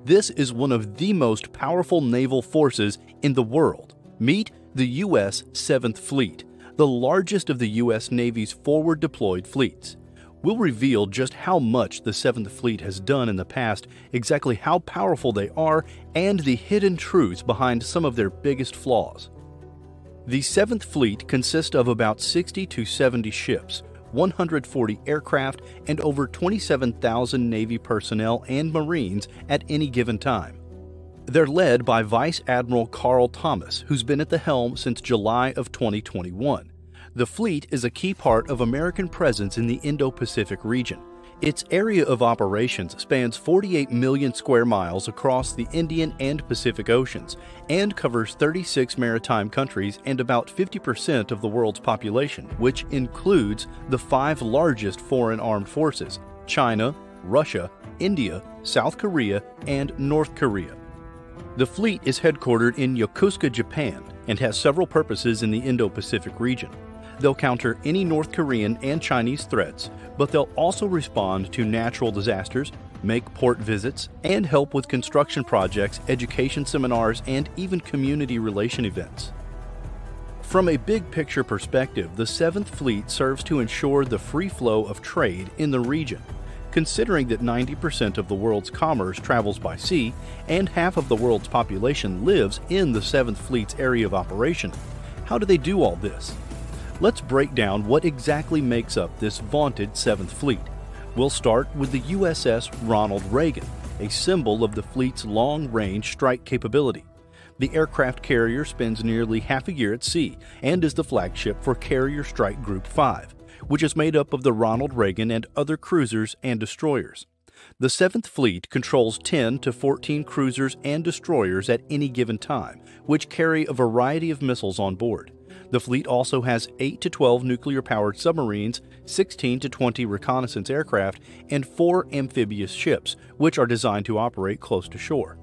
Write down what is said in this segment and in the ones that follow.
This is one of the most powerful naval forces in the world. Meet the U.S. 7th Fleet, the largest of the U.S. Navy's forward deployed fleets. We'll reveal just how much the 7th Fleet has done in the past, exactly how powerful they are, and the hidden truths behind some of their biggest flaws. The 7th Fleet consists of about 60 to 70 ships, 140 aircraft, and over 27,000 Navy personnel and Marines at any given time. They're led by Vice Admiral Carl Thomas, who's been at the helm since July of 2021. The fleet is a key part of American presence in the Indo-Pacific region. Its area of operations spans 48 million square miles across the Indian and Pacific Oceans and covers 36 maritime countries and about 50% of the world's population, which includes the 5 largest foreign armed forces: China, Russia, India, South Korea, and North Korea. The fleet is headquartered in Yokosuka, Japan, and has several purposes in the Indo-Pacific region. They'll counter any North Korean and Chinese threats, but they'll also respond to natural disasters, make port visits, and help with construction projects, education seminars, and even community relation events. From a big-picture perspective, the 7th Fleet serves to ensure the free flow of trade in the region. Considering that 90% of the world's commerce travels by sea and half of the world's population lives in the 7th Fleet's area of operation, how do they do all this? Let's break down what exactly makes up this vaunted 7th Fleet. We'll start with the USS Ronald Reagan, a symbol of the fleet's long-range strike capability. The aircraft carrier spends nearly half a year at sea and is the flagship for Carrier Strike Group 5, which is made up of the Ronald Reagan and other cruisers and destroyers. The 7th Fleet controls 10 to 14 cruisers and destroyers at any given time, which carry a variety of missiles on board. The fleet also has 8 to 12 nuclear-powered submarines, 16 to 20 reconnaissance aircraft, and 4 amphibious ships, which are designed to operate close to shore.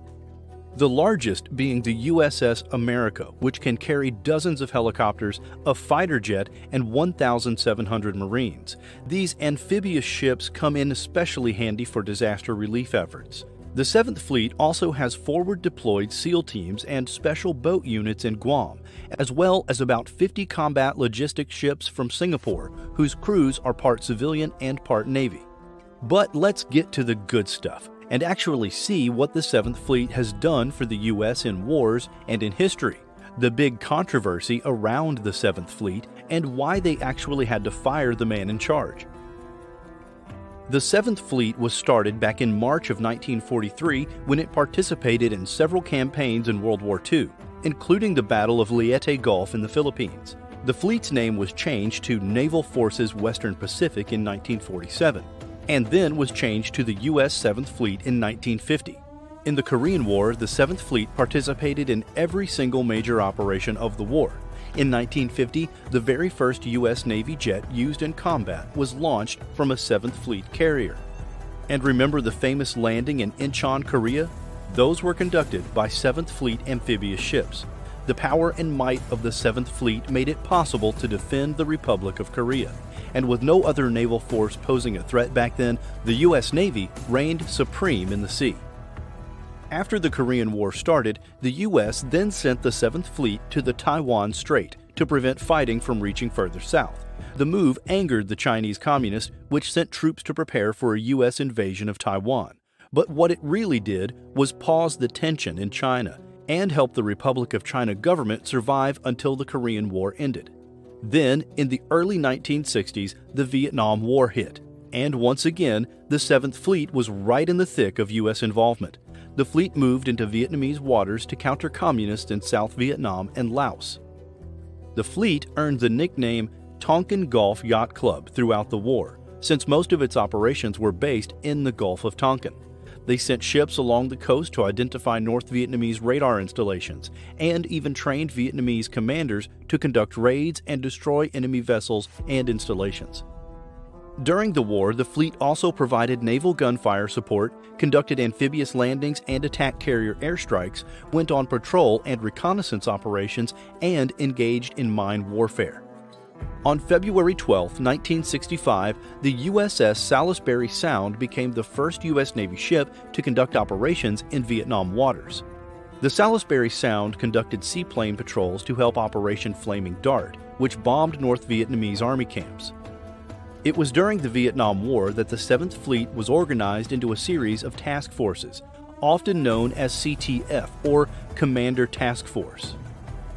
The largest being the USS America, which can carry dozens of helicopters, a fighter jet, and 1,700 Marines. These amphibious ships come in especially handy for disaster relief efforts. The 7th Fleet also has forward-deployed SEAL teams and special boat units in Guam, as well as about 50 combat logistics ships from Singapore, whose crews are part civilian and part Navy. But let's get to the good stuff and actually see what the 7th Fleet has done for the U.S. in wars and in history, the big controversy around the 7th Fleet, and why they actually had to fire the man in charge. The 7th Fleet was started back in March of 1943 when it participated in several campaigns in World War II, including the Battle of Leyte Gulf in the Philippines. The fleet's name was changed to Naval Forces Western Pacific in 1947, and then was changed to the U.S. 7th Fleet in 1950. In the Korean War, the 7th Fleet participated in every single major operation of the war. In 1950, the very first U.S. Navy jet used in combat was launched from a 7th Fleet carrier. And remember the famous landing in Incheon, Korea? Those were conducted by 7th Fleet amphibious ships. The power and might of the 7th Fleet made it possible to defend the Republic of Korea. And with no other naval force posing a threat back then, the U.S. Navy reigned supreme in the sea. After the Korean War started, the U.S. then sent the 7th Fleet to the Taiwan Strait to prevent fighting from reaching further south. The move angered the Chinese Communists, which sent troops to prepare for a U.S. invasion of Taiwan. But what it really did was pause the tension in China and help the Republic of China government survive until the Korean War ended. Then, in the early 1960s, the Vietnam War hit, and once again, the 7th Fleet was right in the thick of U.S. involvement. The fleet moved into Vietnamese waters to counter communists in South Vietnam and Laos. The fleet earned the nickname Tonkin Gulf Yacht Club throughout the war, since most of its operations were based in the Gulf of Tonkin. They sent ships along the coast to identify North Vietnamese radar installations, and even trained Vietnamese commanders to conduct raids and destroy enemy vessels and installations. During the war, the fleet also provided naval gunfire support, conducted amphibious landings and attack carrier airstrikes, went on patrol and reconnaissance operations, and engaged in mine warfare. On February 12, 1965, the USS Salisbury Sound became the first U.S. Navy ship to conduct operations in Vietnam waters. The Salisbury Sound conducted seaplane patrols to help Operation Flaming Dart, which bombed North Vietnamese Army camps. It was during the Vietnam War that the 7th Fleet was organized into a series of task forces, often known as CTF, or Commander Task Force.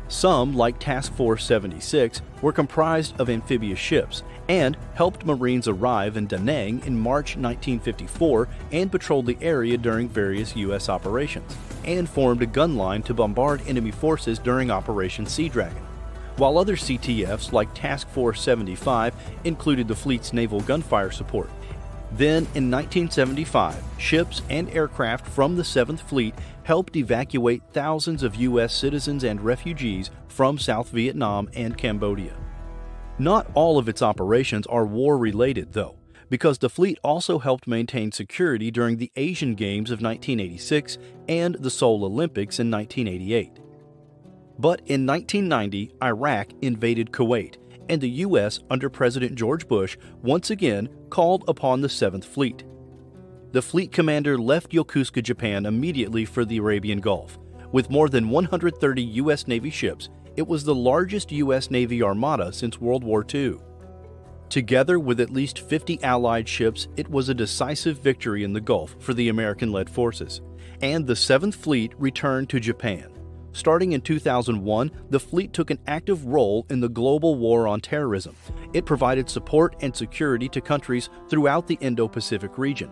Some, like Task Force 76, were comprised of amphibious ships and helped Marines arrive in Da Nang in March 1954 and patrolled the area during various U.S. operations, and formed a gun line to bombard enemy forces during Operation Sea Dragon, while other CTFs, like Task Force 75, included the fleet's naval gunfire support. Then, in 1975, ships and aircraft from the 7th Fleet helped evacuate thousands of U.S. citizens and refugees from South Vietnam and Cambodia. Not all of its operations are war-related, though, because the fleet also helped maintain security during the Asian Games of 1986 and the Seoul Olympics in 1988. But in 1990, Iraq invaded Kuwait, and the U.S., under President George Bush, once again called upon the 7th Fleet. The fleet commander left Yokosuka, Japan immediately for the Arabian Gulf. With more than 130 U.S. Navy ships, it was the largest U.S. Navy armada since World War II. Together with at least 50 Allied ships, it was a decisive victory in the Gulf for the American-led forces, and the 7th Fleet returned to Japan. Starting in 2001, the fleet took an active role in the global war on terrorism. It provided support and security to countries throughout the Indo-Pacific region.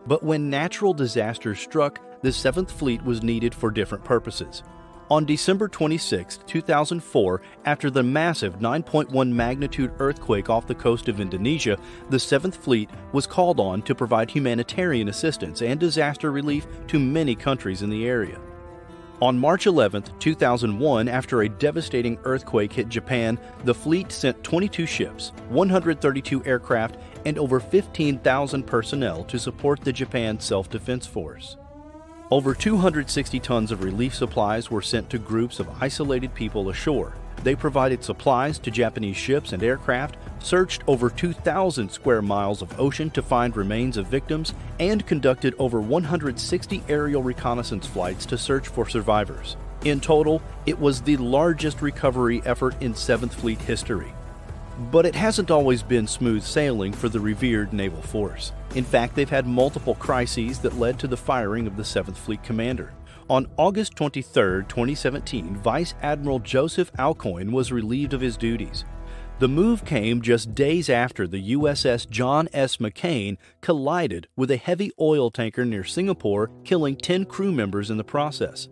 But when natural disasters struck, the 7th Fleet was needed for different purposes. On December 26, 2004, after the massive 9.1 magnitude earthquake off the coast of Indonesia, the 7th Fleet was called on to provide humanitarian assistance and disaster relief to many countries in the area. On March 11, 2001, after a devastating earthquake hit Japan, the fleet sent 22 ships, 132 aircraft, and over 15,000 personnel to support the Japan Self-Defense Force. Over 260 tons of relief supplies were sent to groups of isolated people ashore. They provided supplies to Japanese ships and aircraft, searched over 2,000 square miles of ocean to find remains of victims, and conducted over 160 aerial reconnaissance flights to search for survivors. In total, it was the largest recovery effort in 7th Fleet history. But it hasn't always been smooth sailing for the revered naval force. In fact, they've had multiple crises that led to the firing of the 7th Fleet commander. On August 23, 2017, Vice Admiral Joseph Alcoin was relieved of his duties. The move came just days after the USS John S. McCain collided with a heavy oil tanker near Singapore, killing 10 crew members in the process.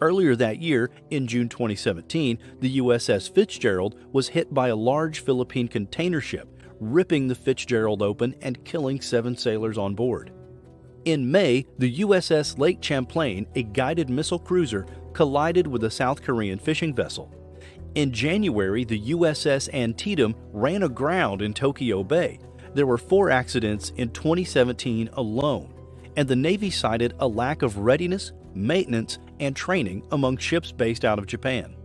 Earlier that year, in June 2017, the USS Fitzgerald was hit by a large Philippine container ship, ripping the Fitzgerald open and killing 7 sailors on board. In May, the USS Lake Champlain, a guided missile cruiser, collided with a South Korean fishing vessel. In January, the USS Antietam ran aground in Tokyo Bay. There were 4 accidents in 2017 alone, and the Navy cited a lack of readiness, maintenance, and training among ships based out of Japan.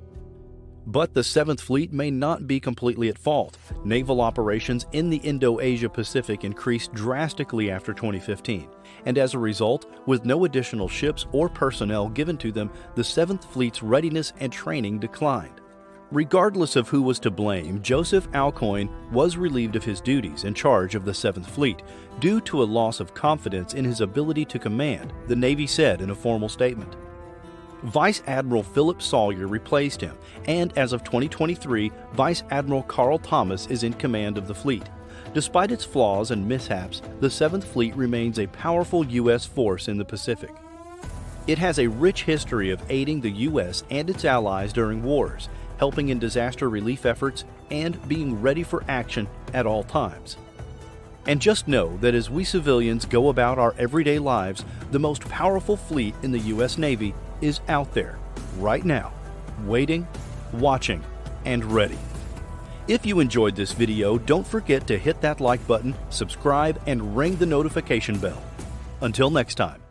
But the 7th Fleet may not be completely at fault. Naval operations in the Indo-Asia-Pacific increased drastically after 2015, and as a result, with no additional ships or personnel given to them, the 7th Fleet's readiness and training declined. Regardless of who was to blame, Joseph Alcoin was relieved of his duties in charge of the 7th Fleet due to a loss of confidence in his ability to command, the Navy said in a formal statement. Vice Admiral Philip Sawyer replaced him, and as of 2023, Vice Admiral Carl Thomas is in command of the fleet. Despite its flaws and mishaps, the 7th Fleet remains a powerful U.S. force in the Pacific. It has a rich history of aiding the U.S. and its allies during wars, helping in disaster relief efforts, and being ready for action at all times. And just know that as we civilians go about our everyday lives, the most powerful fleet in the U.S. Navy is out there, right now, waiting, watching, and ready. If you enjoyed this video, don't forget to hit that like button, subscribe, and ring the notification bell. Until next time.